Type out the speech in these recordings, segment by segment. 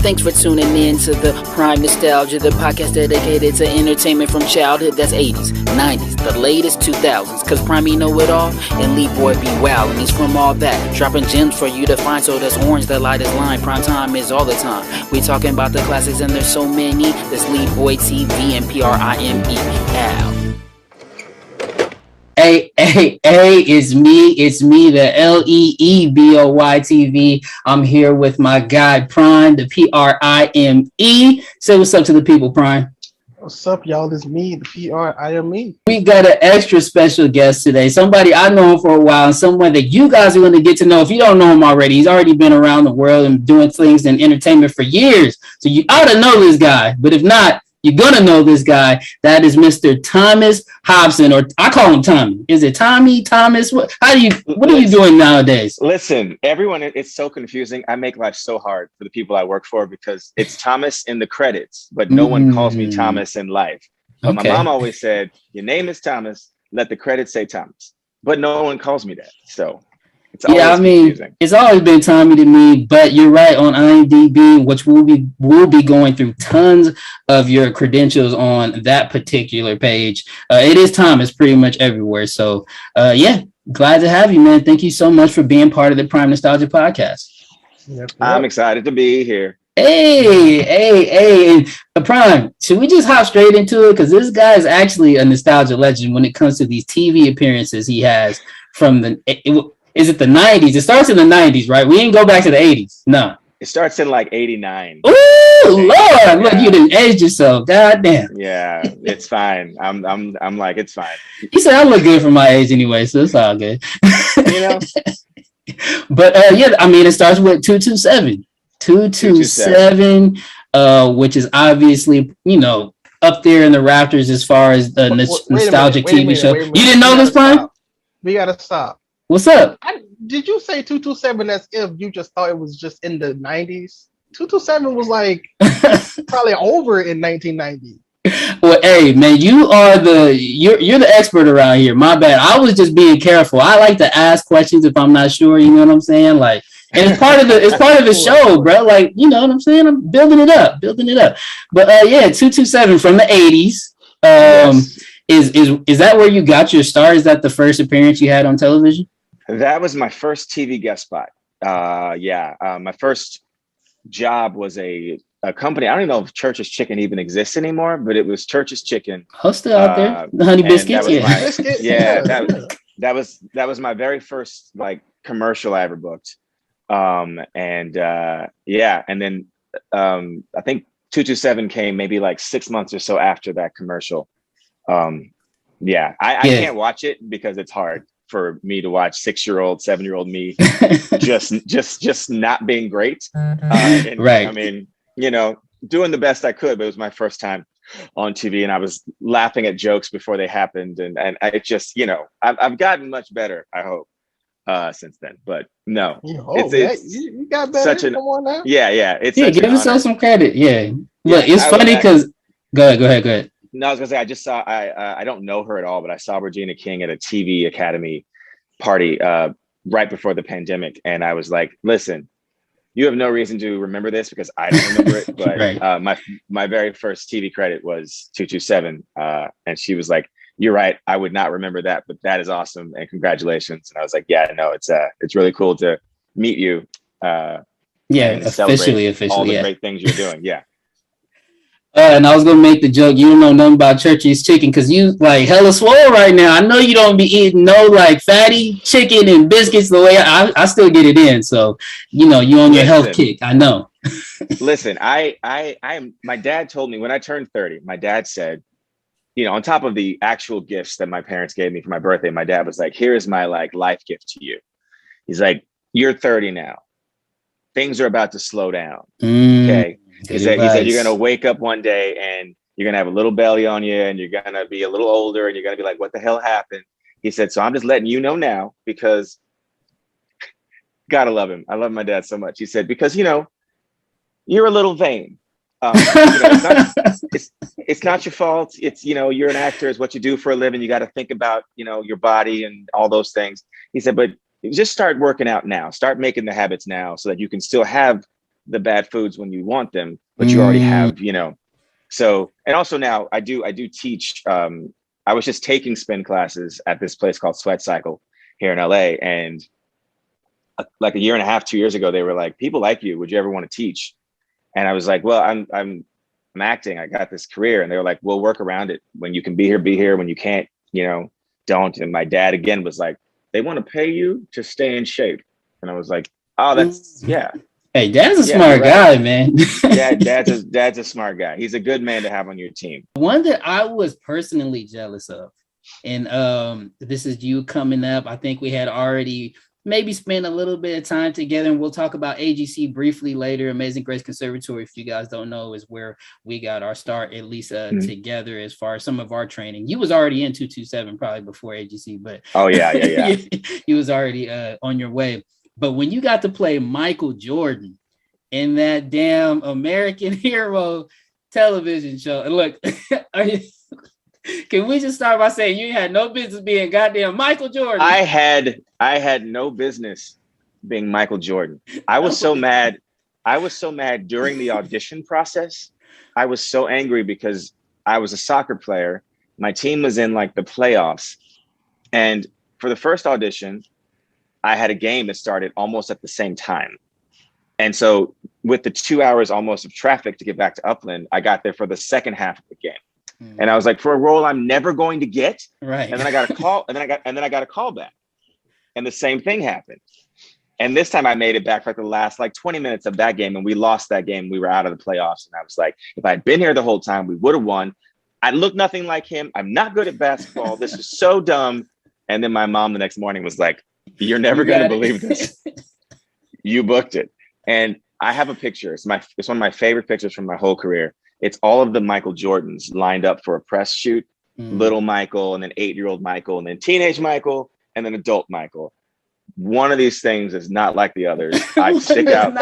Thanks for tuning in to the Prime Nostalgia, the podcast dedicated to entertainment from childhood. That's 80s, 90s, the latest 2000s. Cause Prime know it all, and Leeboy be wild, and he's from all that. Dropping gems for you to find, so that's orange, the lightest line. Prime time is all the time. We talking about the classics, and there's so many. That's Leeboy TV and PRIME. Ow. Hey, it's me, the LEEBOY TV. I'm here with my guy, Prime, the PRIME. Say what's up to the people, Prime. What's up, y'all? It's me, the PRIME. We got an extra special guest today. Somebody I know him for a while, and someone that you guys are going to get to know. If you don't know him already, he's already been around the world and doing things in entertainment for years. So you ought to know this guy. But if not, you're going to know this guy. That is Mr. Thomas Hobson, or I call him Tommy. Is it Tommy, Thomas? What are you doing nowadays? Listen, everyone, it's so confusing. I make life so hard for the people I work for because it's Thomas in the credits, but no one calls me Thomas in life. But my mom always said, your name is Thomas, let the credits say Thomas. But no one calls me that. So it's confusing. It's always been Tommy to me, but you're right, on IMDb, which we'll be going through tons of your credentials on that particular page. It is Thomas pretty much everywhere. So glad to have you, man. Thank you so much for being part of the Prime Nostalgia podcast. Yep. I'm excited to be here. Hey, Prime, should we just hop straight into it? Because this guy is actually a nostalgia legend when it comes to these TV appearances he has from is it the 90s? It starts in the 90s, right? We didn't go back to the 80s. No. It starts in like 89. Ooh, Lord. Yeah. Look, you didn't age yourself. God damn. Yeah, it's fine. I'm like, it's fine. You said I look good for my age anyway, so it's all good. You know? But it starts with 227. 227, which is obviously, up there in the rafters as far as the nostalgic TV show. You didn't know this, Prime? We gotta stop. What's up? Did you say 227 as if you just thought it was just in the 90s? 227 was like probably over in 1990. Well, hey man, you're the expert around here. My bad. I was just being careful. I like to ask questions if I'm not sure. You know what I'm saying? Like, and it's part of the show, bro. Like, you know what I'm saying? I'm building it up. But 227 from the 80s. Yes. Is that where you got your start? Is that the first appearance you had on television? That was my first TV guest spot. My first job was a company. I don't even know if Church's Chicken even exists anymore, but it was Church's Chicken. Oh, still out there, the Honey Biscuits. That was my very first like commercial I ever booked. And then I think 227 came maybe like 6 months or so after that commercial. I can't watch it because it's hard for me to watch 6-year-old, 7-year-old me just not being great. Right. I mean, doing the best I could, but it was my first time on TV and I was laughing at jokes before they happened. And I just, I've gotten much better, I hope, since then. But no, you got better. Come on now. Yeah. Give yourself some credit. Yeah. Look, it's funny because go ahead. No, I was gonna say I just saw. I don't know her at all, but I saw Regina King at a TV Academy party right before the pandemic, and I was like, "Listen, you have no reason to remember this because I don't remember it." But right. My very first TV credit was 227, and she was like, "You're right. I would not remember that, but that is awesome and congratulations." And I was like, "Yeah, no, it's really cool to meet you." Officially, all the great things you're doing. Yeah. And I was gonna make the joke. You don't know nothing about Church's Chicken because you like hella swole right now. I know you don't be eating no like fatty chicken and biscuits the way I still get it in. So you on your health kick. I know. Listen, my dad told me when I turned 30. My dad said, on top of the actual gifts that my parents gave me for my birthday, my dad was like, "Here is my like life gift to you." He's like, "You're 30 now. Things are about to slow down. Okay." He said you're gonna wake up one day and you're gonna have a little belly on you and you're gonna be a little older and you're gonna be like, "What the hell happened?" He said, "So I'm just letting you know now because gotta love him. I love my dad so much." He said, "Because you're a little vain. It's not your fault. It's you're an actor. It's what you do for a living. You got to think about your body and all those things." He said, "But just start working out now. Start making the habits now so that you can still have the bad foods when you want them, but you already have, so, and also now I do teach, I was just taking spin classes at this place called Sweat Cycle here in LA. And like a year and a half, 2 years ago, they were like, people like you, would you ever want to teach? And I was like, well, I'm acting, I got this career. And they were like, we'll work around it. When you can be here. When you can't, don't. And my dad again was like, they want to pay you to stay in shape. And I was like, oh, that's, yeah. Hey, Dad's a smart guy, man. Yeah, Dad's a smart guy. He's a good man to have on your team. One that I was personally jealous of, and this is you coming up. I think we had already maybe spent a little bit of time together, and we'll talk about AGC briefly later. Amazing Grace Conservatory, if you guys don't know, is where we got our start, at least together as far as some of our training. You was already in 227 probably before AGC, but oh yeah. you was already on your way. But when you got to play Michael Jordan in that damn American Hero television show, and look, can we just start by saying you had no business being goddamn Michael Jordan? I had no business being Michael Jordan. I was so mad. I was so mad during the audition process. I was so angry because I was a soccer player. My team was in like the playoffs. And for the first audition, I had a game that started almost at the same time. And so with the 2 hours almost of traffic to get back to Upland, I got there for the second half of the game. And I was like, for a role I'm never going to get. Right. And then I got a call, and then I got a call back. And the same thing happened. And this time I made it back for like the last 20 minutes of that game, and we lost that game. We were out of the playoffs. And I was like, if I'd been here the whole time, we would have won. I look nothing like him. I'm not good at basketball. This is so dumb. And then my mom the next morning was like, you're never going to believe this. You booked it. And I have a picture. It's one of my favorite pictures from my whole career. It's all of the Michael Jordans lined up for a press shoot. Little Michael, and then 8-year-old Michael, and then teenage Michael, and then adult Michael. One of these things is not like the others. I stick out.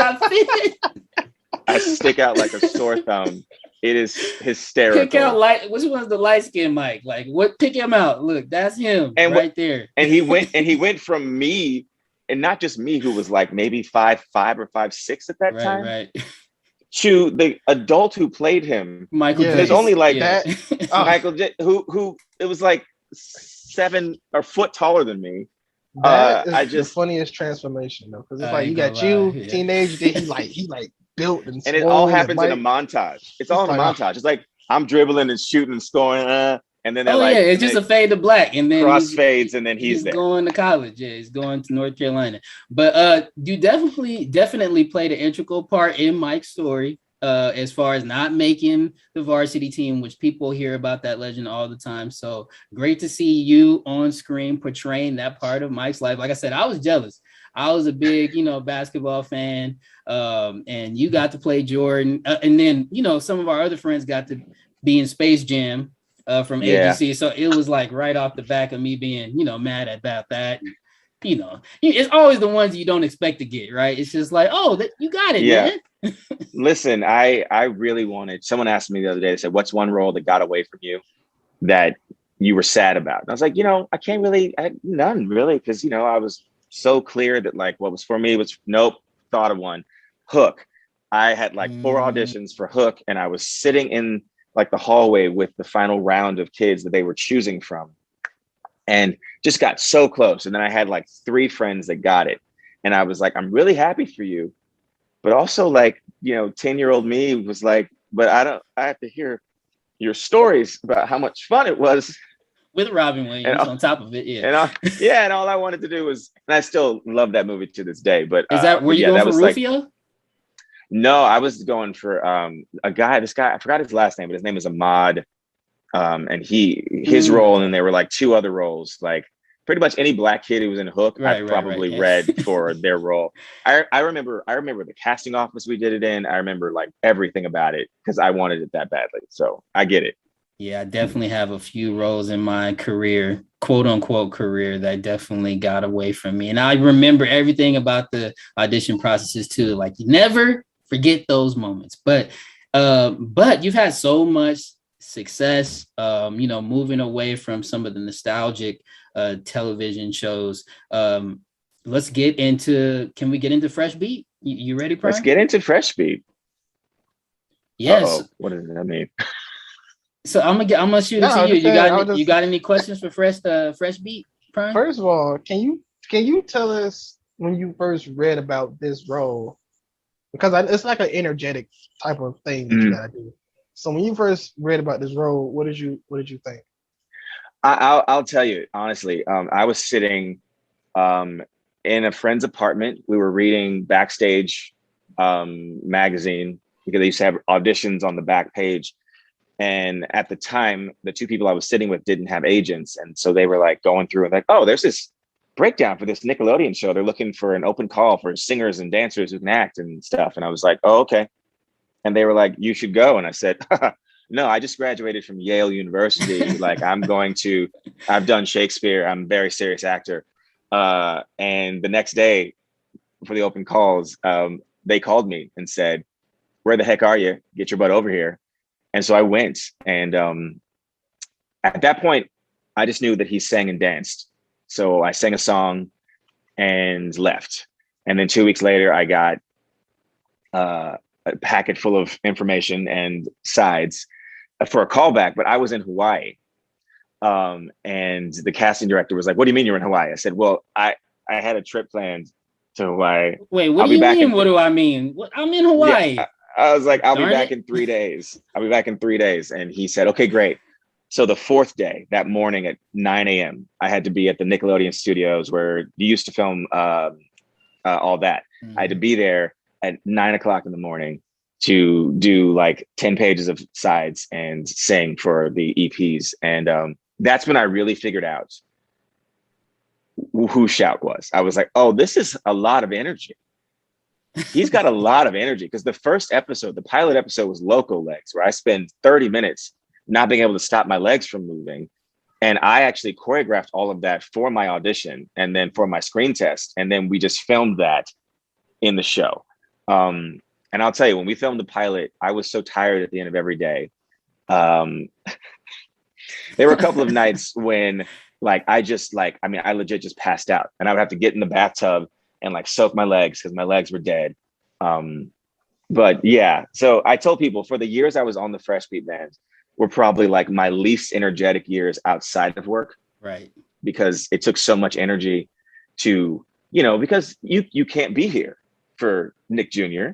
I stick out like a sore thumb. It is hysterical. Pick out which one's the light skinned Mike? Like what? Pick him out. Look, that's him right there. And he went from me, and not just me, who was like maybe 5'5" or 5'6" at that time, right, to the adult who played him. Michael. Yeah, there's only like that. Michael, who it was like 7 or foot taller than me. That is the funniest transformation though, because it's like you got teenage, then he built and it all happens in a montage. It's all in a montage. It's like I'm dribbling and shooting and scoring, and then it's just a fade to black, and then cross fades, and then he's there going to college. Yeah, he's going to North Carolina. But you definitely played an integral part in Mike's story. As far as not making the varsity team, which people hear about that legend all the time. So great to see you on screen portraying that part of Mike's life. Like I said, I was jealous. I was a big, basketball fan, and you got to play Jordan. And then, some of our other friends got to be in Space Jam from AGC. So it was like right off the back of me being, mad about that. It's always the ones you don't expect to get, right? It's just like, oh, you got it, man. Listen, I really wanted, someone asked me the other day, they said, what's one role that got away from you that you were sad about? And I was like, I can't really, none really. Cause I was so clear that like what was for me was thought of one. Hook. I had like 4 auditions for Hook, and I was sitting in like the hallway with the final round of kids that they were choosing from, and just got so close. And then I had like 3 friends that got it. And I was like, I'm really happy for you. But also like, 10-year-old me was like, but I have to hear your stories about how much fun it was. With Robin Williams on top of it. Yeah. And all I wanted to do was, and I still love that movie to this day, but were you going for Rufio? No, I was going for this guy, I forgot his last name, but his name is Ahmad. And his role, and then there were like 2 other roles, like pretty much any black kid who was in Hook, I probably read for their role. I remember the casting office we did it in. I remember like everything about it because I wanted it that badly. So I get it. Yeah, I definitely have a few roles in my career, quote unquote career, that definitely got away from me. And I remember everything about the audition processes too. Like you never forget those moments. But you've had so much success, moving away from some of the nostalgic television shows. Can we get into Fresh Beat? You ready, Prime? Let's get into Fresh Beat. Yes. What does that mean? So I'm gonna shoot it to you. You got any questions for Fresh Beat, Prime? First of all, can you tell us when you first read about this role? Because it's like an energetic type of thing that you gotta do. So when you first read about this role, what did you think? I'll tell you honestly. I was sitting in a friend's apartment. We were reading Backstage magazine because they used to have auditions on the back page. And at the time, the two people I was sitting with didn't have agents. And so they were like going through and like, oh, there's this breakdown for this Nickelodeon show. They're looking for an open call for singers and dancers who can act and stuff. And I was like, oh, okay. And they were like, you should go. And I said, no, I just graduated from Yale University. Like I've done Shakespeare. I'm a very serious actor. And the next day for the open calls, they called me and said, where the heck are you? Get your butt over here. And so I went. And at that point, I just knew that he sang and danced. So I sang a song and left. And then 2 weeks later, I got a packet full of information and sides for a callback, but I was in Hawaii. And the casting director was like, what do you mean you're in Hawaii? I said, well, I had a trip planned to Hawaii. Wait, what do you mean? What do I mean? I'm in Hawaii. Yeah, I was like, I'll be back in 3 days. I'll be back in 3 days. And he said, okay, great. So the fourth day, that morning at 9 a.m., I had to be at the Nickelodeon studios where you used to film all that. I had to be there at 9 o'clock in the morning to do like 10 pages of sides and sing for the EPs. And that's when I really figured out who Shout was. I was like, oh, this is a lot of energy. He's got a lot of energy because the first episode, the pilot episode was Loco Legs, where I spend 30 minutes not being able to stop my legs from moving. And I actually choreographed all of that for my audition and then for my screen test. And then we just filmed that in the show. And I'll tell you, when we filmed the pilot, I was so tired at the end of every day. There were a couple of nights when I legit just passed out and I would have to get in the bathtub and like soak my legs because my legs were dead. But yeah, so I told people for the years I was on the Fresh Beat band were probably like my least energetic years outside of work. Right. Because it took so much energy to, because you can't be here for Nick Jr.,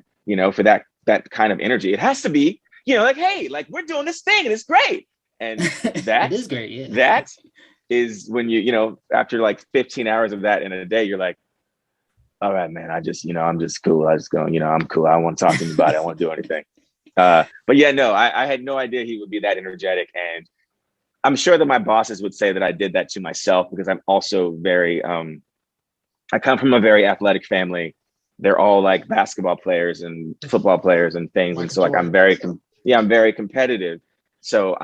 for that kind of energy. It has to be, like, hey, like we're doing this thing and it's great. And that it is great. Yeah. That is when after like 15 hours of that in a day, you're like, all right, man, I'm just cool. I just go, I'm cool. I don't want to talk to anybody. I don't want to do anything. But yeah, no, I had no idea he would be that energetic. And I'm sure that my bosses would say that I did that to myself because I'm also very, I come from a very athletic family. They're all like basketball players and football players and things. And so like, I'm very competitive. So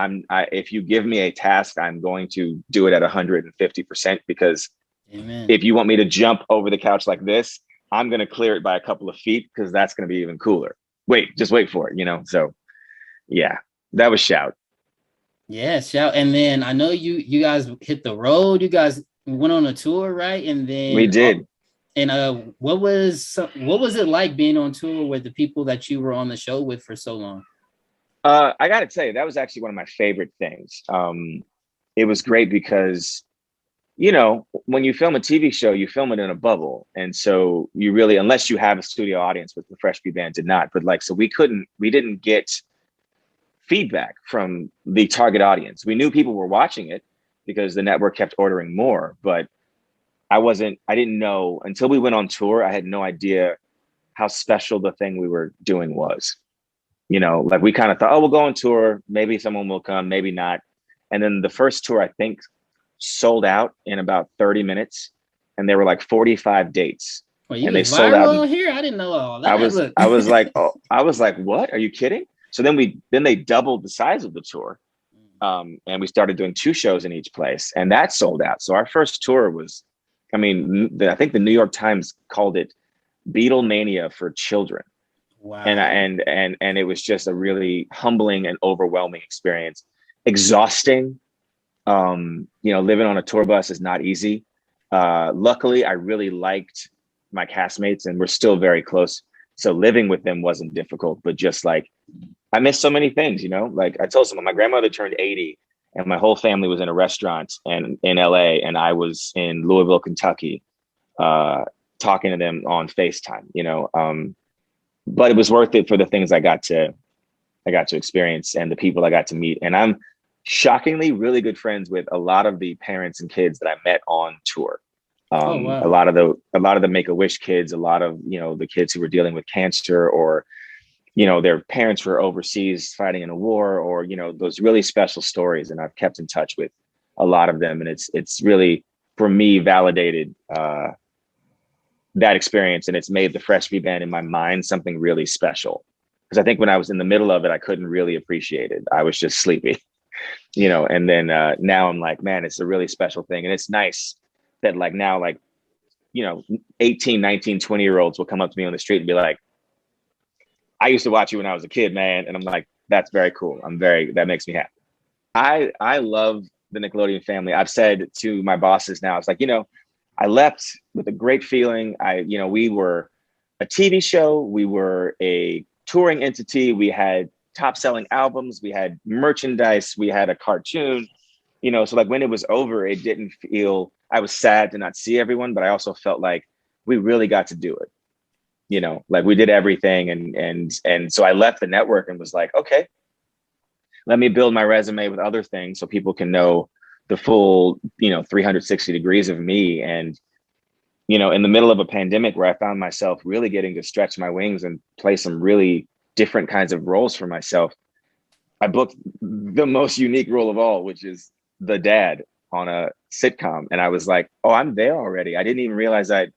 if you give me a task, I'm going to do it at 150% because Amen. If you want me to jump over the couch like this, I'm going to clear it by a couple of feet because that's going to be even cooler. Just wait for it, So yeah, that was Shout. Yeah, Shout. And then I know you guys hit the road. You guys went on a tour, right? And then we did. And what was it like being on tour with the people that you were on the show with for so long? I got to tell you, that was actually one of my favorite things. It was great because, when you film a TV show, you film it in a bubble. And so you really, unless you have a studio audience, which the Fresh Beat band did not, but so we didn't get feedback from the target audience. We knew people were watching it because the network kept ordering more, but I didn't know until we went on tour. I had no idea how special the thing we were doing was. We kind of thought, oh, we'll go on tour. Maybe someone will come, maybe not. And then the first tour, I think, sold out in about 30 minutes. And there were like 45 dates. Well, you and they was sold out here. I didn't know all that. I was like, what? Are you kidding? So then they doubled the size of the tour. And we started doing 2 shows in each place. And that sold out. So our first tour was, I think the New York Times called it Beatlemania for children. Wow. And it was just a really humbling and overwhelming experience. Exhausting. Living on a tour bus is not easy. Luckily, I really liked my castmates and we're still very close. So living with them wasn't difficult, but just like, I missed so many things, like I told someone, my grandmother turned 80 and my whole family was in a restaurant and in LA, and I was in Louisville, Kentucky, talking to them on FaceTime, but it was worth it for the things I got to experience and the people I got to meet. And I'm shockingly really good friends with a lot of the parents and kids that I met on tour. Wow. A lot of the Make-A-Wish kids, a lot of, the kids who were dealing with cancer, or, their parents were overseas fighting in a war, or, those really special stories. And I've kept in touch with a lot of them. And it's really, for me, validated that experience. And it's made the Fresh V Band in my mind something really special. Because I think when I was in the middle of it, I couldn't really appreciate it. I was just sleepy, and then now I'm like, man, it's a really special thing. And it's nice that like now, like, 18, 19, 20-year-olds will come up to me on the street and be like, I used to watch you when I was a kid, man. And I'm like, that's very cool. That makes me happy. I love the Nickelodeon family. I've said to my bosses now, it's like, I left with a great feeling. We were a TV show. We were a touring entity. We had top selling albums. We had merchandise. We had a cartoon, so like when it was over, it didn't feel, I was sad to not see everyone, but I also felt like we really got to do it. Like we did everything. And so I left the network and was like, okay, let me build my resume with other things so people can know the full, 360 degrees of me. And, in the middle of a pandemic where I found myself really getting to stretch my wings and play some really different kinds of roles for myself, I booked the most unique role of all, which is the dad on a sitcom. And I was like, oh, I'm there already. I didn't even realize I'd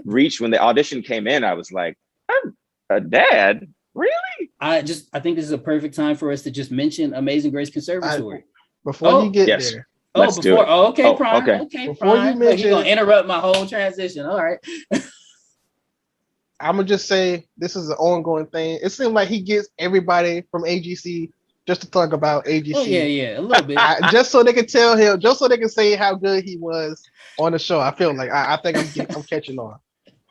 reached. When the audition came in, I was like, I'm a dad? Really? I think this is a perfect time for us to just mention Amazing Grace Conservatory. Before you get there. Let's do it. Okay, Prime. Okay, before Prime. you mention, You're gonna interrupt my whole transition. All right. I'm gonna just say this is an ongoing thing. It seems like he gets everybody from AGC just to talk about AGC. Oh yeah, a little bit. Just so they can tell him, just so they can say how good he was on the show. I feel like I think I'm catching on.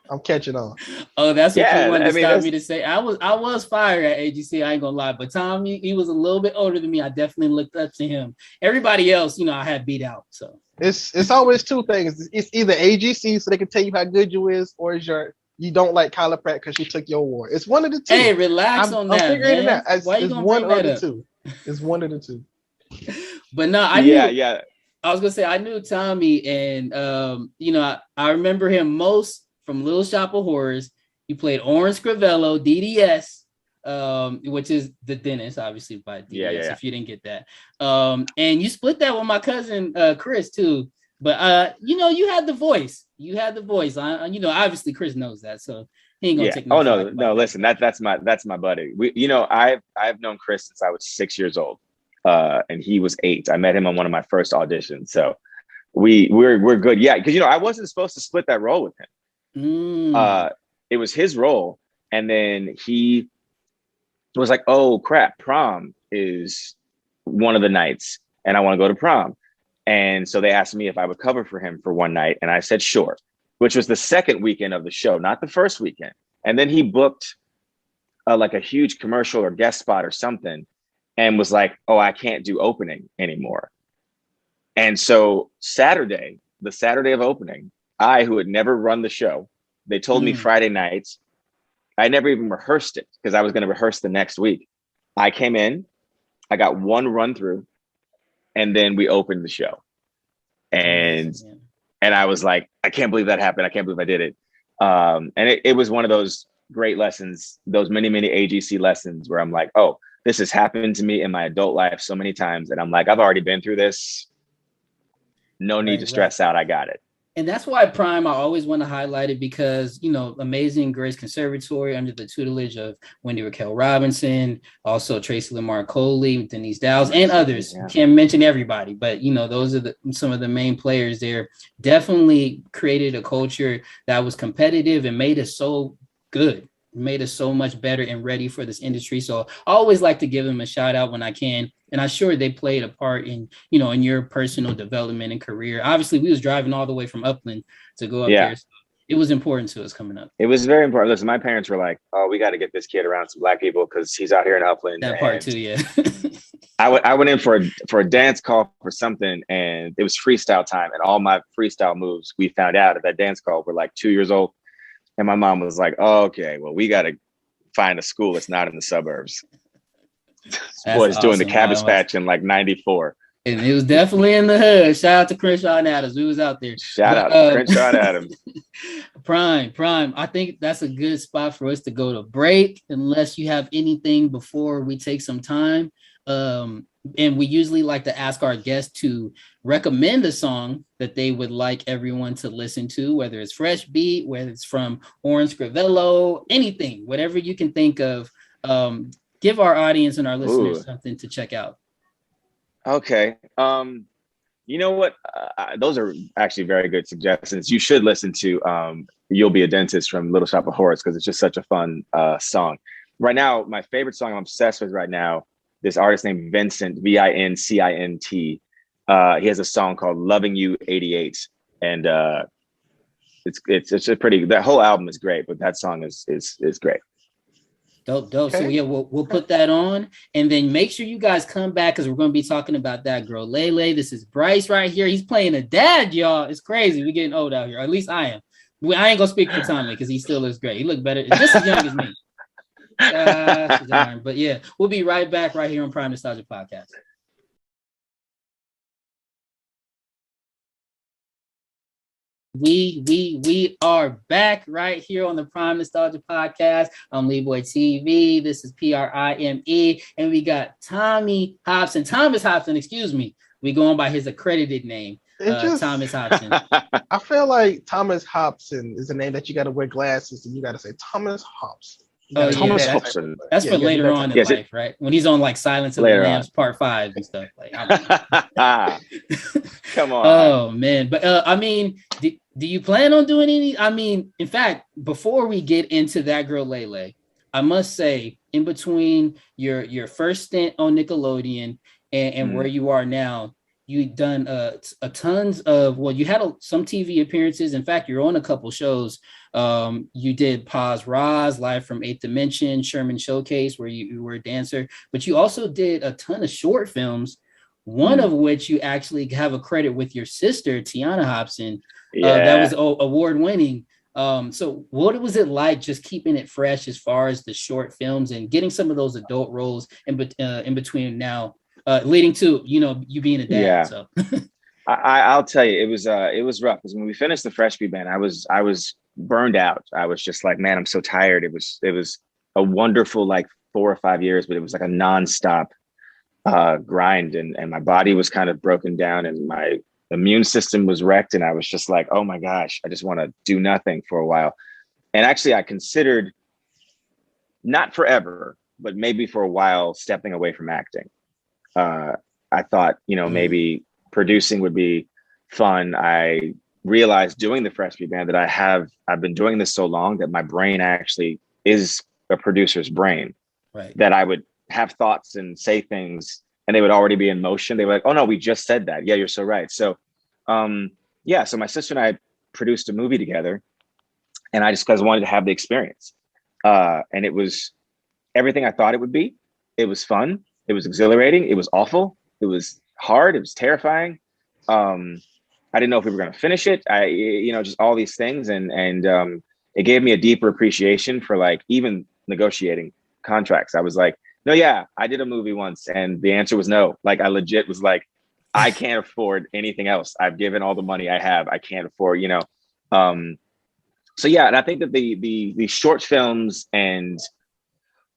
I'm catching on. Oh, that's what you wanted to stop me to say. I was fired at AGC. I ain't gonna lie, but Tom, he was a little bit older than me. I definitely looked up to him. Everybody else, I had beat out. So it's always two things. It's either AGC so they can tell you how good you is, or you don't like Kyla Pratt because she took your award. It's one of the two. Hey, relax on that. I'm figuring it out. Why you gonna bring that up? Two. It's one of the two. But no, I was gonna say I knew Tommy, and I remember him most from Little Shop of Horrors. He played Orange Scrivello, DDS, which is the dentist, obviously by DDS. If you didn't get that, and you split that with my cousin Chris too. But you had the voice. You had the voice. Obviously Chris knows that, so he ain't gonna take. Oh no. Listen, that's my buddy. I've known Chris since I was 6 years old, and he was 8. I met him on one of my first auditions, so we're good. Yeah, because I wasn't supposed to split that role with him. It was his role, and then he was like, "Oh crap, prom is one of the nights, and I want to go to prom." And so they asked me if I would cover for him for one night, and I said sure, which was the second weekend of the show, not the first weekend. And then he booked like a huge commercial or guest spot or something, and was like, "Oh, I can't do opening anymore." And so the Saturday of opening, who had never run the show, they told me Friday nights. I never even rehearsed it because I was going to rehearse the next week. I came in, I got one run through, and then we opened the show. And I was like, I can't believe that happened. I can't believe I did it. And it was one of those great lessons, those many, many AGC lessons where I'm like, oh, this has happened to me in my adult life so many times. And I'm like, I've already been through this. No need to stress out. I got it. And that's why Prime, I always want to highlight it because, Amazing Grace Conservatory under the tutelage of Wendy Raquel Robinson, also Tracy Lamar Coley, Denise Dowles, and others. Yeah. Can't mention everybody, but, those are some of the main players there. Definitely created a culture that was competitive and made us so good, made us so much better and ready for this industry. So I always like to give them a shout out when I can. And I'm sure they played a part in, in your personal development and career. Obviously, we was driving all the way from Upland to go up there. So It was important to us coming up. It was very important. Listen, my parents were like, "Oh, we got to get this kid around some black people because he's out here in Upland." That part And too, yeah. I went in for a dance call for something, and it was freestyle time, and all my freestyle moves we found out at that dance call were like 2 years old, and my mom was like, oh, "Okay, well, we got to find a school that's not in the suburbs." Boys doing the Cabbage Patch in like '94. And it was definitely in the hood. Shout out to Crenshaw and Adams. We was out there. Shout out to Crenshaw and Adams. Prime. I think that's a good spot for us to go to break, unless you have anything before we take some time. And we usually like to ask our guests to recommend a song that they would like everyone to listen to, whether it's Fresh Beat, whether it's from Orange Scrivello, anything, whatever you can think of. Give our audience and our listeners something to check out. Okay. You know what? Those are actually very good suggestions. You should listen to You'll Be a Dentist from Little Shop of Horrors because it's just such a fun song. Right now, my favorite song I'm obsessed with right now, this artist named Vincent, Vincint. He has a song called Loving You 88. And it's a pretty, that whole album is great, but that song is great. Dope. Okay. So yeah, we'll put that on, and then make sure you guys come back because we're going to be talking about that girl Lele. This is Bryce right here. He's playing a dad, y'all. It's crazy. We're getting old out here. Or at least I am. I ain't gonna speak for Tommy because he still looks great. He look better, just as young as me. But yeah, we'll be right back right here on Prime Nostalgia Podcast. We are back right here on the Prime Nostalgia Podcast on Leeboy TV. This is Prime, and we got Thomas Hobson, excuse me. We going by his accredited name, Thomas Hobson. I feel like Thomas Hobson is a name that you got to wear glasses and you got to say Thomas Hobson. Thomas Hobson. That's for later on in life, right? When he's on like Silence of the Lambs Part 5 and stuff. Like, come on. Oh man, but I mean, do you plan on doing any? I mean, in fact, before we get into that girl Lele, I must say, in between your first stint on Nickelodeon and where you are now, you've done a tons of, well, you had some TV appearances. In fact, you're on a couple shows. You did Paz Raz, Live from 8th Dimension, Sherman Showcase, where you were a dancer, but you also did a ton of short films, one of which you actually have a credit with your sister, Tiana Hobson. That was award winning. So what was it like just keeping it fresh as far as the short films and getting some of those adult roles in between now, leading to, you being a dad? Yeah. So I'll tell you, it was rough because when we finished the Fresh Beat Band, I was burned out. I was just like, man, I'm so tired. It was a wonderful like 4 or 5 years, but it was like a nonstop grind, and my body was kind of broken down and my immune system was wrecked, and I was just like, oh my gosh, I just want to do nothing for a while. And actually I considered, not forever, but maybe for a while, stepping away from acting. I thought, maybe producing would be fun. I realized doing the Fresh Beat Band that I've been doing this so long that my brain actually is a producer's brain. Right. That I would have thoughts and say things and they would already be in motion. They were like, oh no, we just said that. Yeah, you're so right. So so my sister and I produced a movie together, and I just wanted to have the experience. And it was everything I thought it would be. It was fun. It was exhilarating. It was awful. It was hard. It was terrifying. I didn't know if we were going to finish it. Just all these things. And it gave me a deeper appreciation for like even negotiating contracts. I was like, no, yeah, I did a movie once and the answer was no. Like I legit was like, I can't afford anything else. I've given all the money I have. I can't afford, So yeah, and I think that the short films and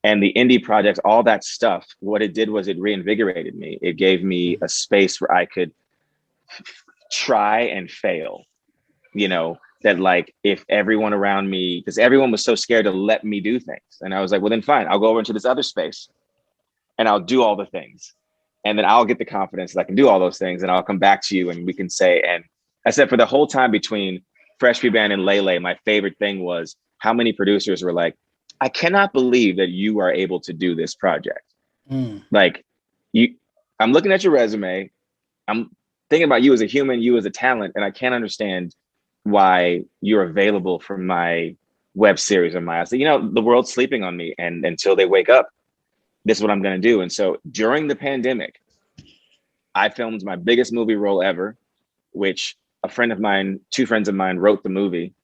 the indie projects, all that stuff, what it did was it reinvigorated me. It gave me a space where I could try and fail, that like if everyone around me, because everyone was so scared to let me do things. And I was like, well, then fine, I'll go over into this other space and I'll do all the things. And then I'll get the confidence that I can do all those things. And I'll come back to you and we can say, and I said for the whole time between Fresh Beat Band and Lele, my favorite thing was how many producers were like, I cannot believe that you are able to do this project. Like I'm looking at your resume. I'm thinking about you as a human, you as a talent, and I can't understand why you're available for my web series or my, I said, the world's sleeping on me, and until they wake up, this is what I'm going to do. And so during the pandemic, I filmed my biggest movie role ever, which two friends of mine wrote the movie,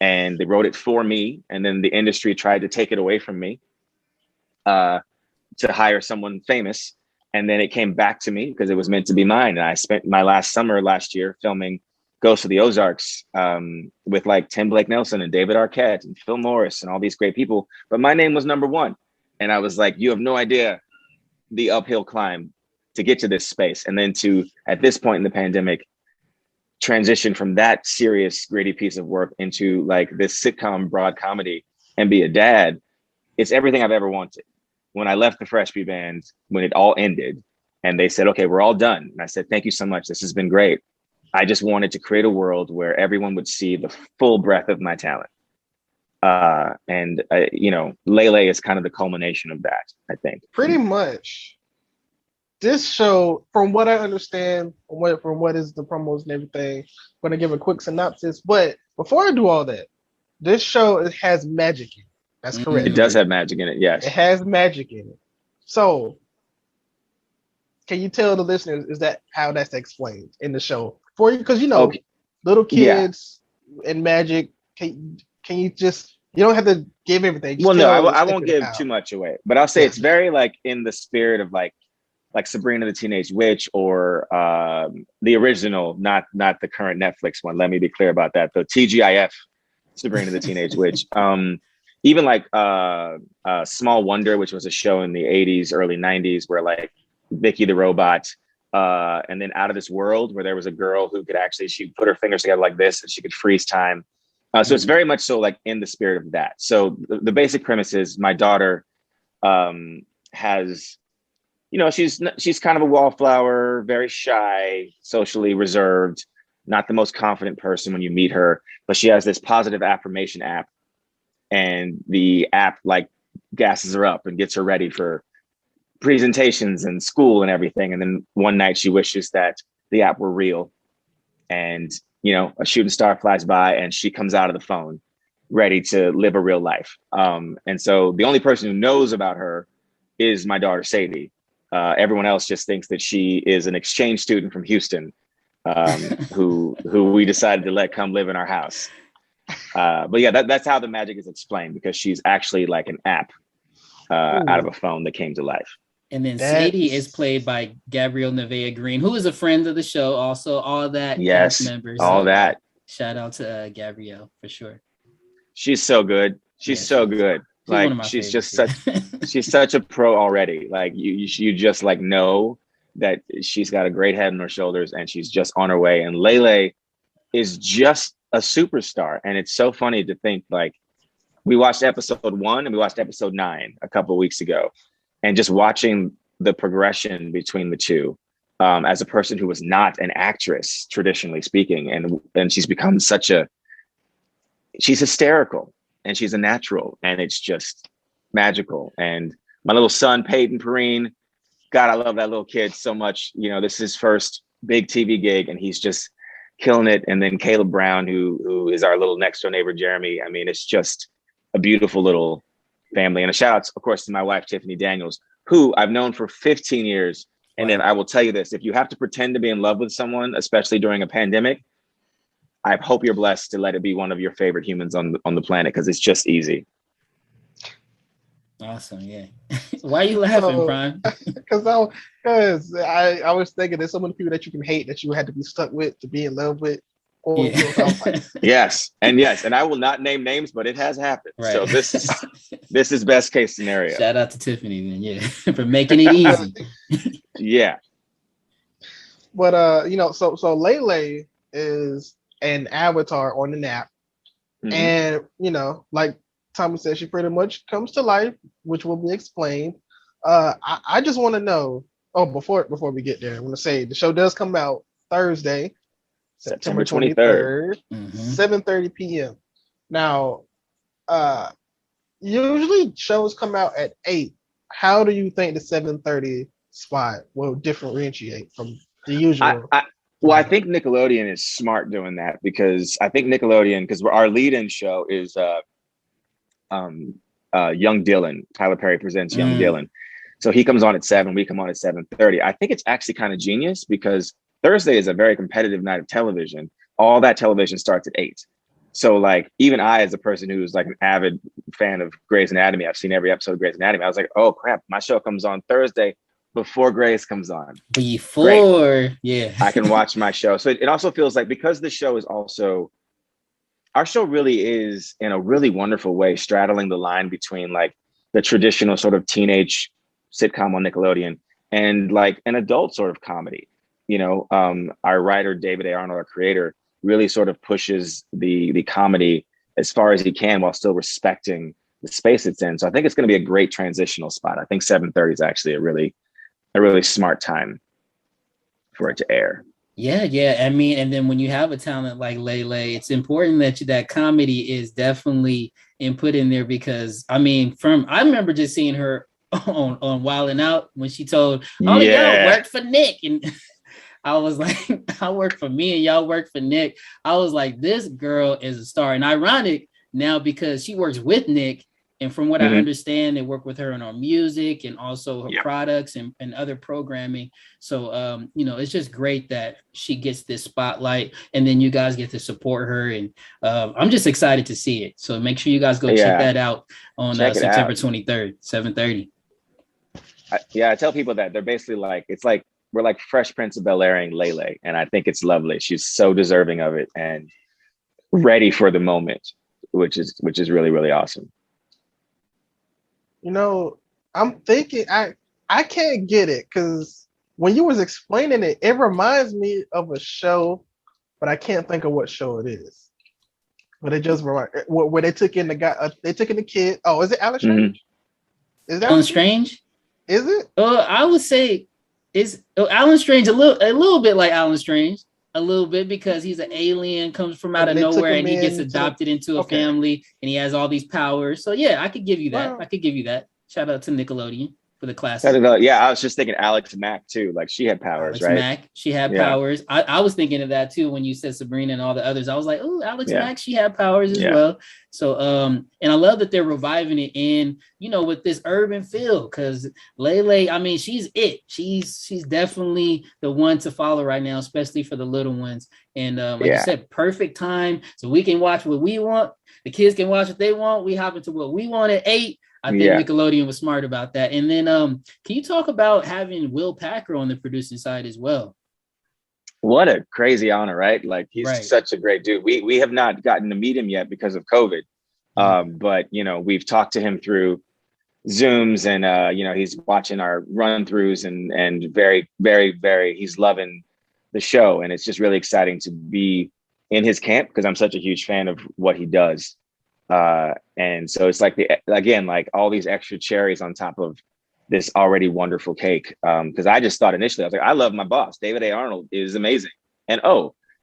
and they wrote it for me. And then the industry tried to take it away from me to hire someone famous. And then it came back to me because it was meant to be mine. And I spent my last summer last year filming Ghost of the Ozarks with like Tim Blake Nelson and David Arquette and Phil Morris and all these great people. But my name was number one. And I was like, you have no idea the uphill climb to get to this space. And then to, at this point in the pandemic, transition from that serious, gritty piece of work into like this sitcom broad comedy and be a dad. It's everything I've ever wanted. When I left the Fresh Bee Band, when it all ended and they said, okay, we're all done. And I said, thank you so much. This has been great. I just wanted to create a world where everyone would see the full breadth of my talent. Lele is kind of the culmination of that, I think. Pretty much. This show, from what I understand, from what is the promos and everything, I'm going to give a quick synopsis. But before I do all that, this show has magic in it. That's correct. It does have magic in it, yes. It has magic in it. So, can you tell the listeners, is that how that's explained in the show? For you, because little kids and magic, can you just, you don't have to give everything. Well, no, I won't give too much away. But I'll say it's very like in the spirit of like Sabrina the Teenage Witch or the original, not the current Netflix one. Let me be clear about that. The TGIF Sabrina the Teenage Witch. Even like Small Wonder, which was a show in the 80s, early 90s, where like Vicky the Robot, and then Out of This World, where there was a girl who could actually, she put her fingers together like this and she could freeze time. So it's very much so like in the spirit of that. So the basic premise is my daughter has, she's kind of a wallflower, very shy, socially reserved, not the most confident person when you meet her, but she has this positive affirmation app. And the app like gasses her up and gets her ready for presentations and school and everything. And then one night she wishes that the app were real. And, a shooting star flies by and she comes out of the phone ready to live a real life. And so the only person who knows about her is my daughter, Sadie. Everyone else just thinks that she is an exchange student from Houston who we decided to let come live in our house. But yeah, that's how the magic is explained, because she's actually like an app out of a phone that came to life. And then Sadie is played by Gabrielle Nevaeh Green, who is a friend of the show. Also, all that cast members. All that. Shout out to Gabrielle for sure. She's so good. She's so good. Like she's just she's such a pro already. Like you just like know that she's got a great head on her shoulders and she's just on her way. And Lele is just a superstar. And it's so funny to think like we watched episode 1 and we watched episode 9 a couple of weeks ago, and just watching the progression between the two as a person who was not an actress, traditionally speaking. And she's become she's hysterical and she's a natural, and it's just magical. And my little son, Peyton Perrine, God, I love that little kid so much. This is his first big TV gig and he's just killing it. And then Caleb Brown, who is our little next door neighbor, Jeremy. I mean, it's just a beautiful little family. And a shout out, of course, to my wife, Tiffany Daniels, who I've known for 15 years. And then I will tell you this, if you have to pretend to be in love with someone, especially during a pandemic, I hope you're blessed to let it be one of your favorite humans on the planet, because it's just easy. Awesome, yeah. Why are you laughing, Prime? Because I was thinking there's so many people that you can hate that you had to be stuck with to be in love with. Yes, and I will not name names, but it has happened. Right. So this is best case scenario. Shout out to Tiffany then, yeah, for making it easy. Yeah. But so Lele is an avatar on the app, and like Tommy said, she pretty much comes to life, which will be explained. I just want to know. Oh, before we get there, I want to say the show does come out Thursday, September 23rd, 7:30 p.m. Now, usually shows come out at 8. How do you think the 7:30 spot will differentiate from the usual? Well, I think Nickelodeon is smart doing that because I think Nickelodeon, because our lead-in show is Young Dylan. Tyler Perry presents Young Dylan. So he comes on at 7, we come on at 7:30. I think it's actually kind of genius because Thursday is a very competitive night of television. All that television starts at 8. So like even I, as a person who's like an avid fan of Grey's Anatomy, I've seen every episode of Grey's Anatomy. I was like, oh crap, my show comes on Thursday before Grey's comes on. Before, yeah. I can watch my show. So it also feels like because the show is also, our show really is in a really wonderful way straddling the line between like the traditional sort of teenage sitcom on Nickelodeon and like an adult sort of comedy. You know, our writer, David A. Arnold, our creator, really sort of pushes the comedy as far as he can while still respecting the space it's in. So I think it's going to be a great transitional spot. I think 7:30 is actually a really smart time for it to air. Yeah. I mean, and then when you have a talent like Lele, it's important that comedy is definitely input in there because I mean, I remember just seeing her on Wild 'N Out when she told, "Oh, y'all worked for Nick," and I was like, "I work for me and y'all work for Nick." I was like, "This girl is a star," and ironic now because she works with Nick. And from what I understand, they work with her on our music and also her products and other programming. So, you know, it's just great that she gets this spotlight and then you guys get to support her. And I'm just excited to see it. So make sure you guys go check that out on September 23rd, 7:30. I tell people that they're basically like, it's like, we're like Fresh Prince of Bel-Airing Lele. And I think it's lovely. She's so deserving of it and ready for the moment, which is really, really awesome. You know, I'm thinking I can't get it because when you was explaining it, it reminds me of a show, but I can't think of what show it is. But it just where they took in the guy, they took in the kid. Oh, is it Alan Strange? Is that Alan Strange? Is it? I would say is Alan Strange a little bit like Alan Strange. A little bit because he's an alien, comes from out of nowhere, and he gets adopted into a family, and he has all these powers. So yeah, I could give you that. I could give you that. Shout out to Nickelodeon for the classic. Yeah, I was just thinking Alex Mack too. Like she had powers, right? Mack, she had powers. I was thinking of that too when you said Sabrina and all the others. I was like, oh, Alex Mack, she had powers as well. So and I love that they're reviving it in, you know, with this urban feel because Lele, I mean, she's it. She's definitely the one to follow right now, especially for the little ones. And like you said, perfect time so we can watch what we want. The kids can watch what they want. We hop into what we want at 8. I think Nickelodeon was smart about that. And then can you talk about having Will Packer on the producing side as well? What a crazy honor, right? Like he's such a great dude. We have not gotten to meet him yet because of COVID. But you know, we've talked to him through Zooms and you know, he's watching our run-throughs and very, very, very he's loving the show. And it's just really exciting to be in his camp because I'm such a huge fan of what he does. And so it's like like all these extra cherries on top of this already wonderful cake. Because I just thought initially, I was like, I love my boss. David A. Arnold is amazing. And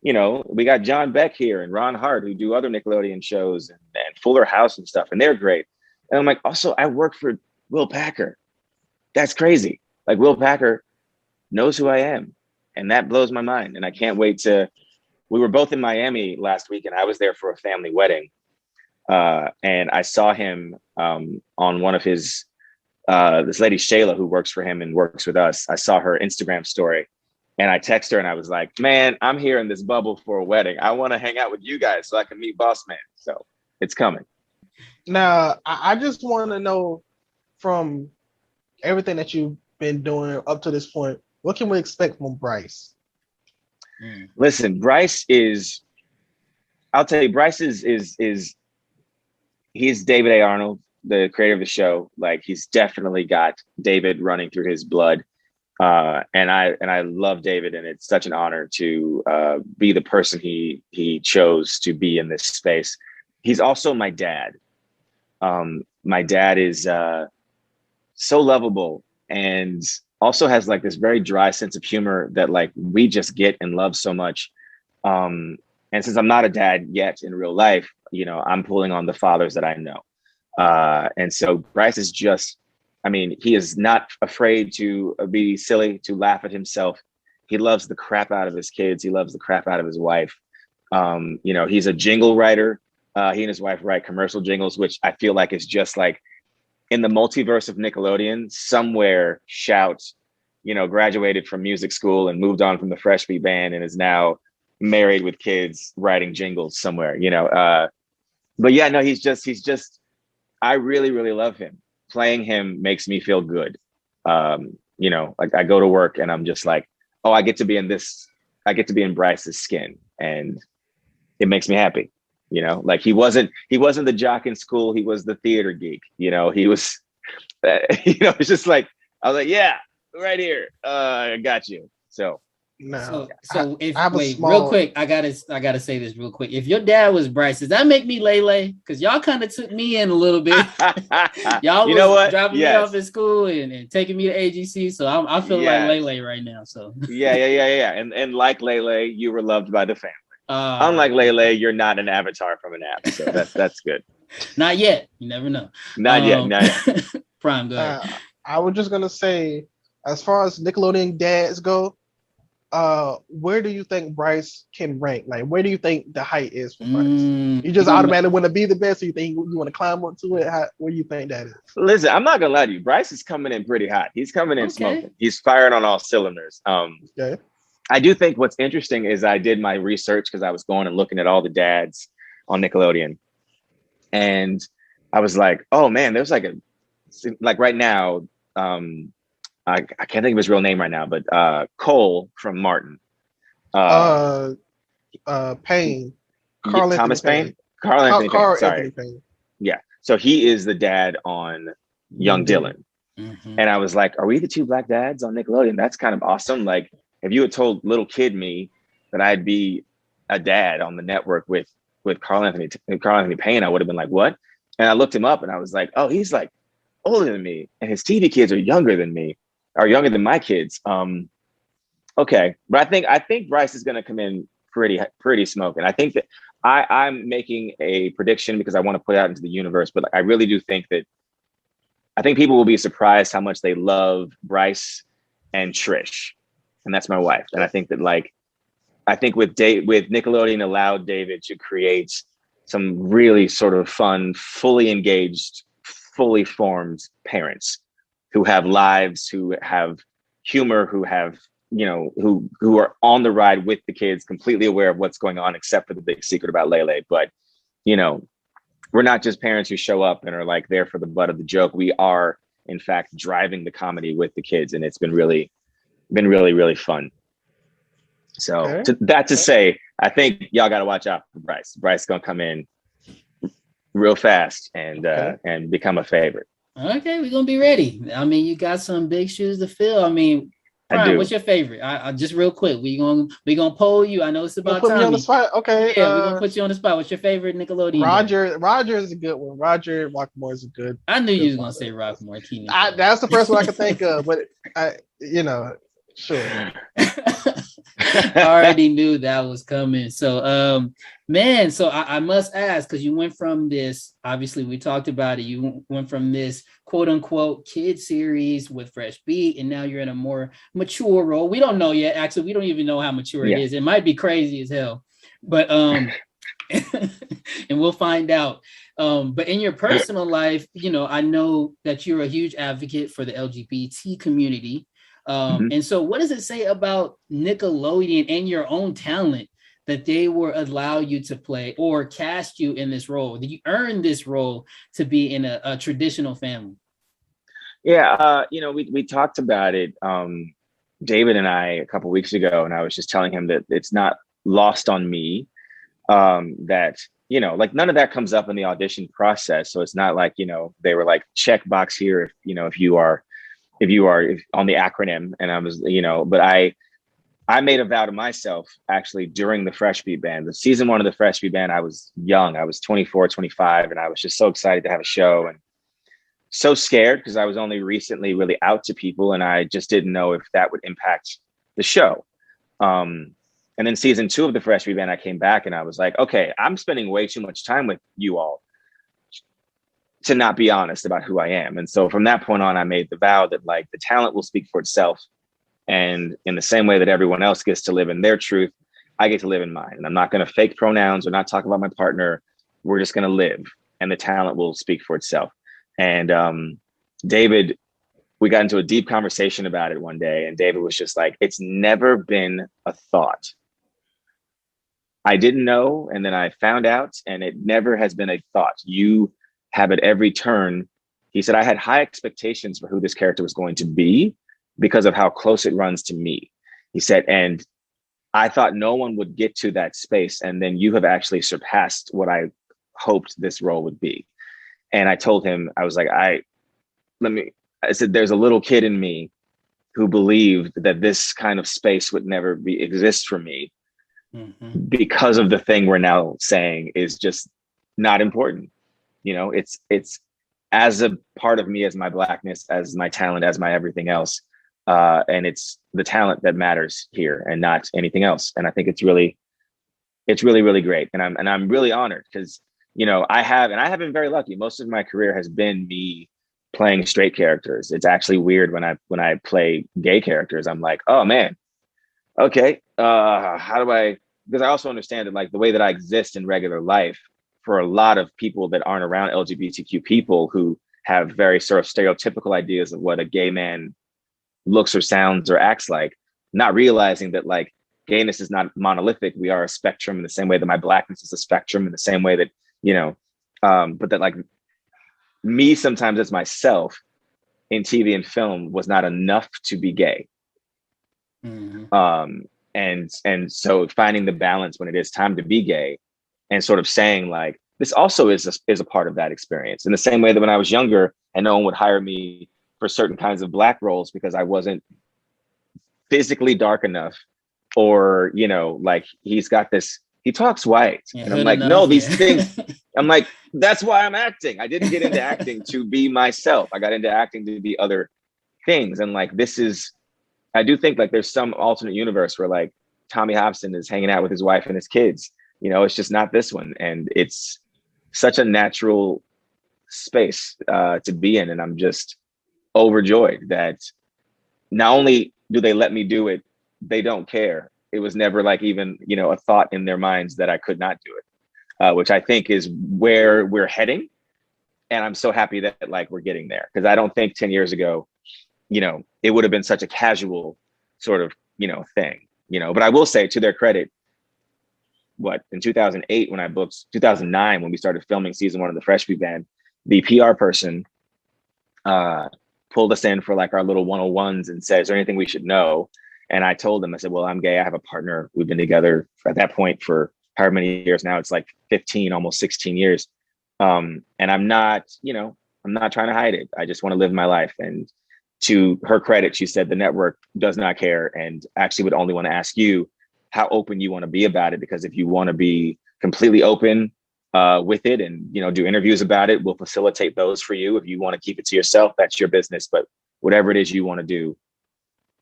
you know, we got John Beck here and Ron Hart who do other Nickelodeon shows and Fuller House and stuff. And they're great. And I'm like, also, I work for Will Packer. That's crazy. Like Will Packer knows who I am. And that blows my mind. And I can't wait we were both in Miami last week and I was there for a family wedding. And I saw him on one of his, this lady, Shayla, who works for him and works with us. I saw her Instagram story and I texted her and I was like, man, I'm here in this bubble for a wedding. I want to hang out with you guys so I can meet Boss Man. So it's coming. Now, I just want to know from everything that you've been doing up to this point, what can we expect from Bryce? Listen, Bryce is, I'll tell you, Bryce is he's David A. Arnold, the creator of the show. Like he's definitely got David running through his blood. And I love David, and it's such an honor to be the person he chose to be in this space. He's also my dad. My dad is so lovable and also has like this very dry sense of humor that like we just get and love so much. And since I'm not a dad yet in real life, you know, I'm pulling on the fathers that I know. And so Bryce is just, I mean, he is not afraid to be silly, to laugh at himself. He loves the crap out of his kids. He loves the crap out of his wife. He's a jingle writer. He and his wife write commercial jingles, which I feel like is just like in the multiverse of Nickelodeon, somewhere Shout, graduated from music school and moved on from the Fresh Beat Band and is now married with kids writing jingles somewhere, but yeah, no, he's just, I really, really love him. Playing him makes me feel good. Like I go to work and I'm just like, oh, I get to be in Bryce's skin, and it makes me happy. Like he wasn't the jock in school. He was the theater geek. He was, it's just like, I was like, yeah, right here. I got you. So. No. Real quick, I gotta say this real quick. If your dad was Bryce, does that make me Lele? Because y'all kind of took me in a little bit. Y'all was dropping me off at school and taking me to AGC, so I feel like Lele right now. So yeah. And like Lele, you were loved by the family. Unlike Lele, you're not an avatar from an app, so that's good. Not yet. You never know. Not yet. Prime, go ahead. I was just gonna say, as far as Nickelodeon dads go, where do you think Bryce can rank? Like, where do you think the height is for Bryce? You just automatically want to be the best, or you think you want to climb up to it? Where do you think that is? Listen, I'm not gonna lie to you. Bryce is coming in pretty hot. He's coming in smoking. He's firing on all cylinders. Okay. I do think what's interesting is I did my research because I was going and looking at all the dads on Nickelodeon, and I was like, oh man, there's like right now. I can't think of his real name right now, but Cole from Martin. Payne. Thomas Payne? Carl Anthony Payne. Sorry. Payne. Yeah. So he is the dad on Young Dylan. Mm-hmm. And I was like, are we the two black dads on Nickelodeon? That's kind of awesome. Like, if you had told little kid me that I'd be a dad on the network with Carl Anthony Payne, I would have been like, what? And I looked him up and I was like, oh, he's like older than me. And his TV kids are younger than me. Are younger than my kids. Okay. But I think Bryce is going to come in pretty smoking. I think that I'm making a prediction because I want to put it out into the universe, but I really do think that I think people will be surprised how much they love Bryce and Trish. And that's my wife. And I think that with Nickelodeon allowed David to create some really sort of fun, fully engaged, fully formed parents who have lives, who have humor, who have, who are on the ride with the kids, completely aware of what's going on, except for the big secret about Lele. But, we're not just parents who show up and are like there for the butt of the joke. We are, in fact, driving the comedy with the kids. And it's been really, really fun. So to say, I think y'all got to watch out for Bryce. Bryce is going to come in real fast and become a favorite. Okay, we're gonna be ready. I mean, you got some big shoes to fill. I mean, Prime, what's your favorite? I just real quick. We gonna poll you. I know it's about put time. Me on the spot. Okay. Yeah, we're gonna put you on the spot. What's your favorite Nickelodeon? Roger is a good one. Roger Rockmore is a good. I knew you was gonna say Rockmore. That's the first one I could think of, but sure. I already knew that was coming. So, so I must ask, because you went from this, obviously we talked about it, you went from this quote unquote kid series with Fresh Beat, and now you're in a more mature role. We don't know yet. Actually, we don't even know how mature it is. It might be crazy as hell, but, and we'll find out. But in your personal life, I know that you're a huge advocate for the LGBT community. And so what does it say about Nickelodeon and your own talent that they will allow you to play or cast you in this role? Did you earn this role to be in a traditional family? Yeah, we talked about it, David and I, a couple of weeks ago, and I was just telling him that it's not lost on me that, none of that comes up in the audition process. So it's not like, they were like, check box here if you are on the acronym. And I was, but I made a vow to myself actually during the Fresh Beat Band, the season 1 of the Fresh Beat Band. I was young. I was 24, 25. And I was just so excited to have a show and so scared because I was only recently really out to people. And I just didn't know if that would impact the show. And then season 2 of the Fresh Beat Band, I came back and I was like, okay, I'm spending way too much time with you all to not be honest about who I am. And so from that point on, I made the vow that the talent will speak for itself. And in the same way that everyone else gets to live in their truth, I get to live in mine. And I'm not going to fake pronouns or not talk about my partner. We're just going to live, and the talent will speak for itself. And David, we got into a deep conversation about it one day, and David was just like, it's never been a thought. I didn't know, and then I found out, and it never has been a thought. You have at every turn. He said, I had high expectations for who this character was going to be because of how close it runs to me. He said, and I thought no one would get to that space, and then you have actually surpassed what I hoped this role would be. And I told him, I was like, I said, there's a little kid in me who believed that this kind of space would never exist for me because of the thing we're now saying is just not important. You know, it's as a part of me, as my Blackness, as my talent, as my everything else. And it's the talent that matters here and not anything else. And I think it's really, really great. And I'm really honored because, you know, I have been very lucky. Most of my career has been me playing straight characters. It's actually weird when I play gay characters. I'm like, oh man, okay. How do I, because I also understand that like the way that I exist in regular life for a lot of people that aren't around LGBTQ people who have very sort of stereotypical ideas of what a gay man looks or sounds or acts like, not realizing that like gayness is not monolithic. We are a spectrum in the same way that my Blackness is a spectrum, in the same way that, you know, but that like me sometimes as myself in TV and film was not enough to be gay. And so finding the balance when it is time to be gay and sort of saying like, this also is a part of that experience, in the same way that when I was younger and no one would hire me for certain kinds of Black roles because I wasn't physically dark enough, or, you know, like he talks white. Yeah, and I'm like, no, these things, I'm like, that's why I'm acting. I didn't get into acting to be myself. I got into acting to be other things. And like, I do think like there's some alternate universe where like Tommy Hobson is hanging out with his wife and his kids, you know, it's just not this one. And it's such a natural space to be in. And I'm just overjoyed that not only do they let me do it, they don't care. It was never like even, you know, a thought in their minds that I could not do it, which I think is where we're heading. And I'm so happy that like we're getting there, because I don't think 10 years ago, you know, it would have been such a casual sort of, you know, thing, you know. But I will say, to their credit, in 2008 when I booked, 2009 when we started filming season 1 of the Fresh Meat Band, the PR person pulled us in for like our little 101s and said, is there anything we should know? And I told them, I said, well, I'm gay. I have a partner. We've been together at that point for however many years now. It's like 15, almost 16 years. And I'm not, you know, I'm not trying to hide it. I just want to live my life. And to her credit, she said the network does not care and actually would only want to ask you how open you want to be about it. Because if you want to be completely open with it and, you know, do interviews about it, we'll facilitate those for you. If you want to keep it to yourself, that's your business. But whatever it is you want to do,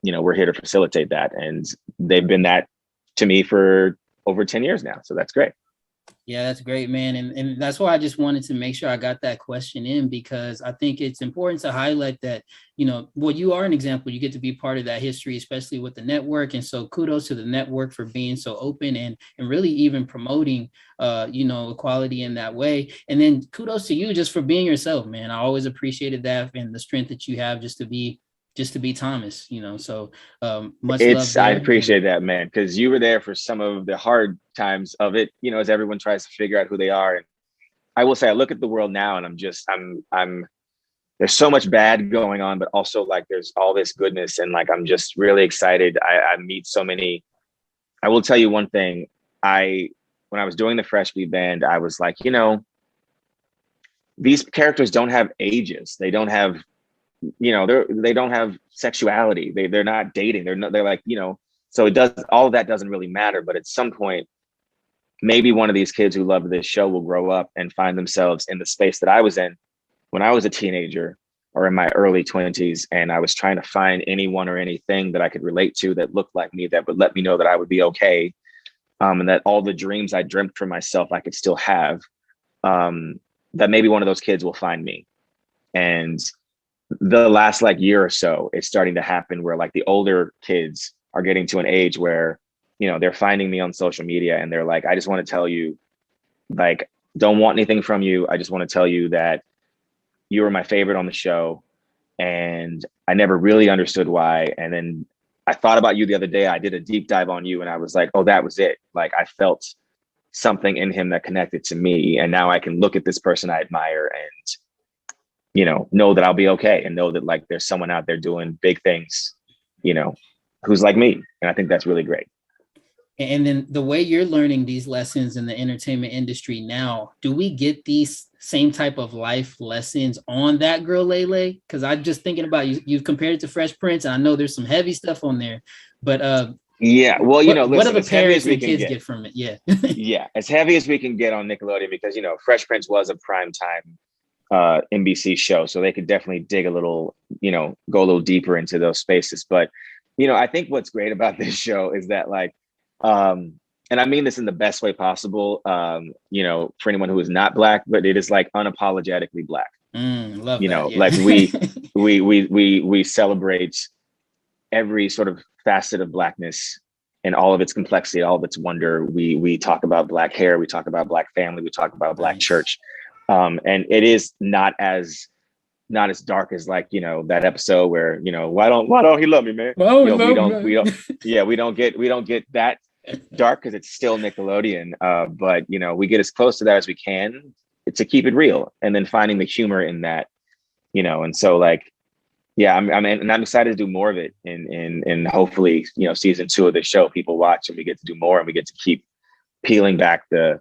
you know, we're here to facilitate that. And they've been that to me for over 10 years now. So that's great. Yeah, that's great, man. And that's why I just wanted to make sure I got that question in, because I think it's important to highlight that, you know, well, you are an example. You get to be part of that history, especially with the network. And so kudos to the network for being so open and really even promoting, you know, equality in that way. And then kudos to you just for being yourself, man. I always appreciated that and the strength that you have just to be Thomas, you know. So much love there. I appreciate that, man, because you were there for some of the hard times of it, you know, as everyone tries to figure out who they are. And I will say, I look at the world now and I'm there's so much bad going on, but also like there's all this goodness. And like, I'm just really excited. I meet so many. I will tell you one thing. When I was doing the Fresh Meat Band, I was like, you know, these characters don't have ages. They don't have, you know, they don't have sexuality. They're not dating. They're like, you know, so all of that doesn't really matter. But at some point, maybe one of these kids who love this show will grow up and find themselves in the space that I was in when I was a teenager or in my early 20s. And I was trying to find anyone or anything that I could relate to that looked like me, that would let me know that I would be okay. And that all the dreams I dreamt for myself, I could still have, that maybe one of those kids will find me. And the last like year or so, it's starting to happen where like the older kids are getting to an age where, you know, they're finding me on social media and they're like, I just want to tell you, like, don't want anything from you. I just want to tell you that you were my favorite on the show. And I never really understood why. And then I thought about you the other day. I did a deep dive on you and I was like, oh, that was it. Like I felt something in him that connected to me. And now I can look at this person I admire and, you know that I'll be okay and know that like there's someone out there doing big things, you know, who's like me. And I think that's really great. And then the way you're learning these lessons in the entertainment industry now, do we get these same type of life lessons on That Girl Lele? Because I'm just thinking about you've compared it to Fresh Prince, and I know there's some heavy stuff on there, but yeah, well, you know, listen, what do the as heavy as parents we and can kids get get from it? Yeah. yeah, as heavy as we can get on Nickelodeon, because, you know, Fresh Prince was a primetime NBC show, so they could definitely dig a little, you know, go a little deeper into those spaces. But, you know, I think what's great about this show is that like, and I mean this in the best way possible, you know, for anyone who is not Black, but it is like unapologetically Black. Love you that, know, yeah. like we celebrate every sort of facet of Blackness and all of its complexity, all of its wonder. We talk about Black hair, we talk about Black family, we talk about Black church. And it is not as dark as like, you know, that episode where, you know, why don't he love me, man? Well, you know, no, we don't get that dark because it's still Nickelodeon. But you know, we get as close to that as we can to keep it real, and then finding the humor in that, you know. And so like, yeah, I'm excited to do more of it, and hopefully, you know, season 2 of the show people watch and we get to do more and we get to keep peeling back the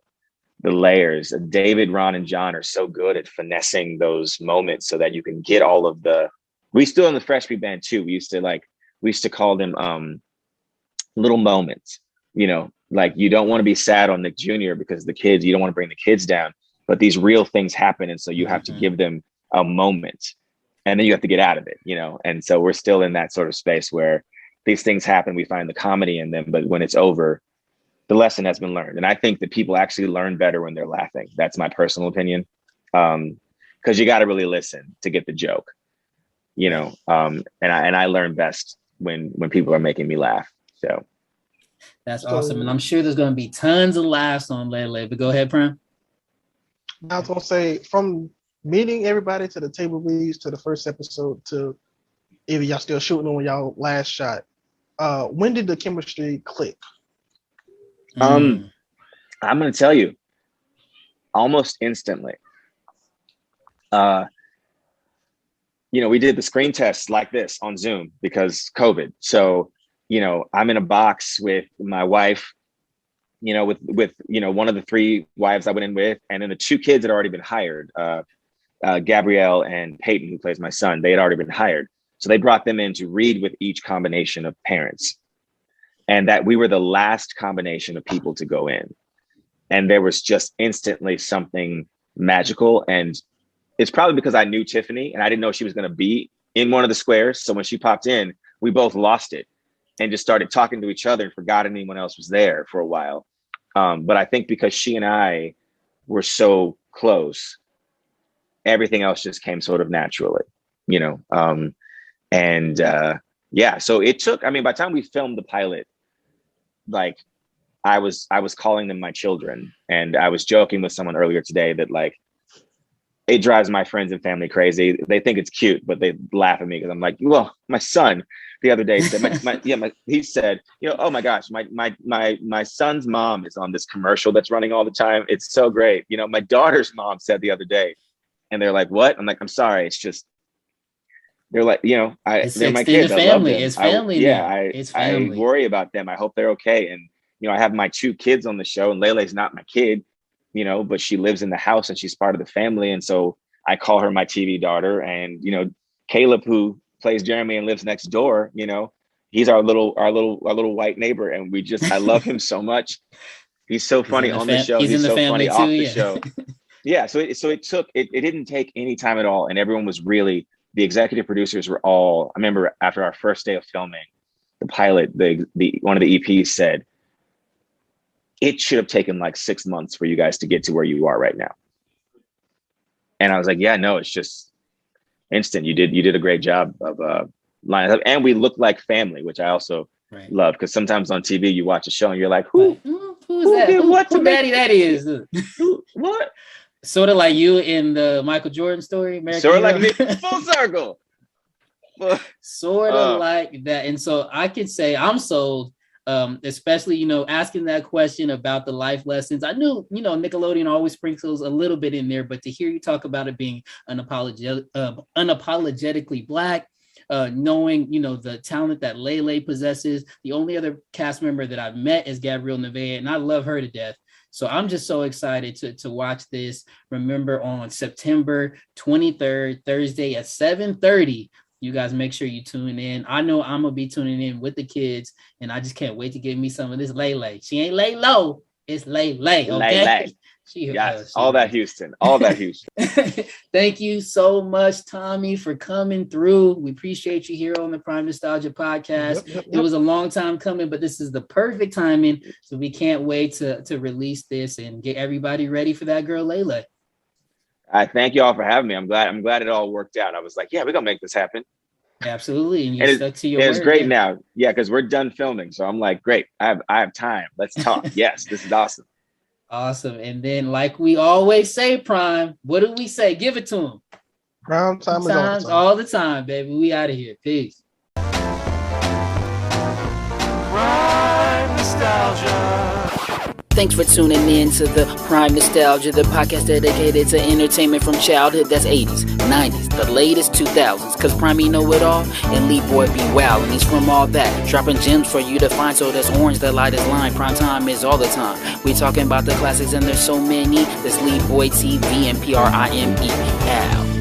layers. David, Ron, and John are so good at finessing those moments so that you can get all of the. We still in the Fresh Meat Band too. We used to call them little moments. You know, like you don't want to be sad on Nick Jr. because you don't want to bring the kids down, but these real things happen, and so you have to give them a moment, and then you have to get out of it. You know, and so we're still in that sort of space where these things happen. We find the comedy in them, but when it's over, the lesson has been learned. And I think that people actually learn better when they're laughing. That's my personal opinion. Because you got to really listen to get the joke, you know. And I learn best when people are making me laugh. So that's awesome. And I'm sure there's going to be tons of laughs on Lele, but go ahead, Prime. I was going to say, from meeting everybody to the table reads to the first episode to if y'all still shooting on y'all last shot, when did the chemistry click? I'm going to tell you, almost instantly. You know, we did the screen test like this on Zoom because COVID. So, you know, I'm in a box with my wife, you know, with you know, one of the 3 wives I went in with, and then the 2 kids had already been hired. Gabrielle and Peyton, who plays my son, they had already been hired. So they brought them in to read with each combination of parents. And that we were the last combination of people to go in. And there was just instantly something magical. And it's probably because I knew Tiffany and I didn't know she was going to be in one of the squares. So when she popped in, we both lost it and just started talking to each other and forgot anyone else was there for a while. But I think because she and I were so close, everything else just came sort of naturally, you know. Yeah, so it took, I mean, by the time we filmed the pilot, like I was calling them my children. And I was joking with someone earlier today that like, it drives my friends and family crazy. They think it's cute, but they laugh at me because I'm like, well, my son the other day said, he said, you know, oh my gosh, my son's mom is on this commercial that's running all the time. It's so great. You know, my daughter's mom said the other day, and they're like, what? I'm like, I'm sorry. It's just, they're like, you know, they're my kids. I love them. It's family. I worry about them. I hope they're okay. And, you know, I have my 2 kids on the show, and Lele's not my kid, you know, but she lives in the house and she's part of the family. And so I call her my TV daughter. And, you know, Caleb, who plays Jeremy and lives next door, you know, he's our little white neighbor. And I love him so much. He's so funny on the show. He's so funny off the show. Yeah. So it didn't take any time at all. And everyone was really, the executive producers were all, I remember after our first day of filming the pilot, one of the EPs said, it should have taken like 6 months for you guys to get to where you are right now. And I was like, yeah, no, it's just, instant. You did a great job of lining up, and we look like family, which I also love, because sometimes on TV you watch a show and you're like, who is that? Who daddy that is? What? Sort of like you in the Michael Jordan story. Sort of like me, full circle. Sort of like that. And so I can say I'm sold, especially, asking that question about the life lessons. I knew, Nickelodeon always sprinkles a little bit in there, but to hear you talk about it being unapologetically Black, knowing, the talent that Lele possesses. The only other cast member that I've met is Gabrielle Nevea, and I love her to death. So I'm just so excited to watch this. Remember, on September 23rd, Thursday at 7:30, you guys make sure you tune in. I know I'm going to be tuning in with the kids, and I just can't wait to get me some of this Lele. She ain't lay low. It's Lele, okay? Lele. All that Houston. Thank you so much, Tommy, for coming through. We appreciate you here on the Prime Nostalgia podcast. Yep. It was a long time coming, but this is the perfect timing. So we can't wait to release this and get everybody ready for that girl, Lele. I thank you all for having me. I'm glad it all worked out. I was like, yeah, we're gonna make this happen. Absolutely. And you stuck to your word. It's great now. Yeah, because we're done filming. So I'm like, great. I have time. Let's talk. Yes, this is awesome. Awesome. And then, like we always say, Prime, what do we say? Give it to them. Prime time is all the time, baby. We out of here. Peace. Prime Nostalgia. Thanks for tuning in to the Prime Nostalgia, the podcast dedicated to entertainment from childhood that's 80s, 90s, the latest 2000s, because Prime know it all, and Leeboy be wild, and he's from all that, dropping gems for you to find, so that's orange, the lightest line, prime time is all the time. We talking about the classics, and there's so many, that's Leeboy TV and PRIME. Ow.